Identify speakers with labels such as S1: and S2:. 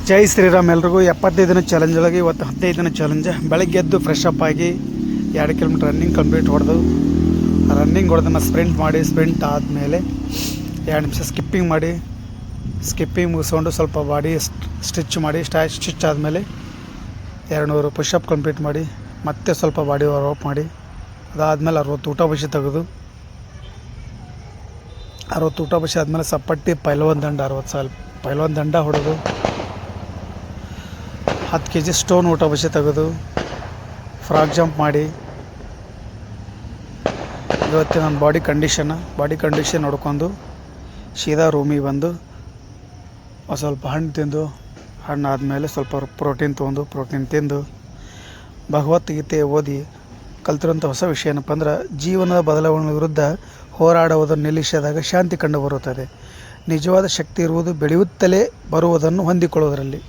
S1: ಜೈ ಶ್ರೀರಾಮ್. ಎಲ್ರಿಗೂ 75 ದಿನ ಚಾಲೆಂಜ್ ಒಳಗೆ ಇವತ್ತು 15 ದಿನ ಚಾಲೆಂಜ್. ಬೆಳಗ್ಗೆ ಎದ್ದು ಫ್ರೆಶ್ ಅಪ್ ಆಗಿ 2 ಕಿಲೋಮೀಟ್ರ್ ರನ್ನಿಂಗ್ ಕಂಪ್ಲೀಟ್ ಹೊಡೆದು ಹೊಡೆದನ್ನು ಸ್ಪ್ರಿಂಟ್ ಮಾಡಿ, ಸ್ಪ್ರಿಂಟ್ ಆದಮೇಲೆ 2 ನಿಮಿಷ ಸ್ಕಿಪ್ಪಿಂಗ್ ಮುಗಿಸ್ಕೊಂಡು ಸ್ವಲ್ಪ ಬಾಡಿ ಸ್ಟಿಚ್ ಮಾಡಿ, ಸ್ಟಿಚ್ ಆದಮೇಲೆ 200 ಪುಷಪ್ ಕಂಪ್ಲೀಟ್ ಮಾಡಿ, ಮತ್ತೆ ಸ್ವಲ್ಪ ಬಾಡಿ ವಾರ್ಮಪ್ ಮಾಡಿ, ಅದಾದಮೇಲೆ 60 ಊಟ ಬಸಿ ತೆಗೆದು 60 ಊಟ ಬಸಿ ಆದಮೇಲೆ ಸಪ್ಪಟ್ಟಿ ಪೈಲ್ವಾನ್ ದಂಡ ಹೊಡೆದು 10 kg ಸ್ಟೋನ್ ಊಟ ಬಸಿ ತೆಗೆದು ಫ್ರಾಗ್ ಜಂಪ್ ಮಾಡಿ, ಇವತ್ತು ನನ್ನ ಬಾಡಿ ಕಂಡೀಷನ್ ನೋಡ್ಕೊಂಡು ಸೀದಾ ರೂಮಿಗೆ ಬಂದು ಸ್ವಲ್ಪ ಹಣ್ಣು ತಿಂದು, ಹಣ್ಣಾದಮೇಲೆ ಸ್ವಲ್ಪ ಪ್ರೋಟೀನ್ ತಿಂದು ಭಗವದ್ಗೀತೆ ಓದಿ ಕಲ್ತಿರೋಂಥ ಹೊಸ ವಿಷಯ ಏನಪ್ಪ ಅಂದ್ರೆ, ಜೀವನದ ಬದಲಾವಣೆ ವಿರುದ್ಧ ಹೋರಾಡುವುದನ್ನು ನಿಲ್ಲಿಸಿದಾಗ ಶಾಂತಿ ಕಂಡುಬರುತ್ತದೆ. ನಿಜವಾದ ಶಕ್ತಿ ಇರುವುದು ಬೆಳೆಯುತ್ತಲೇ ಬರುವುದನ್ನು ಹೊಂದಿಕೊಳ್ಳುವುದರಲ್ಲಿ.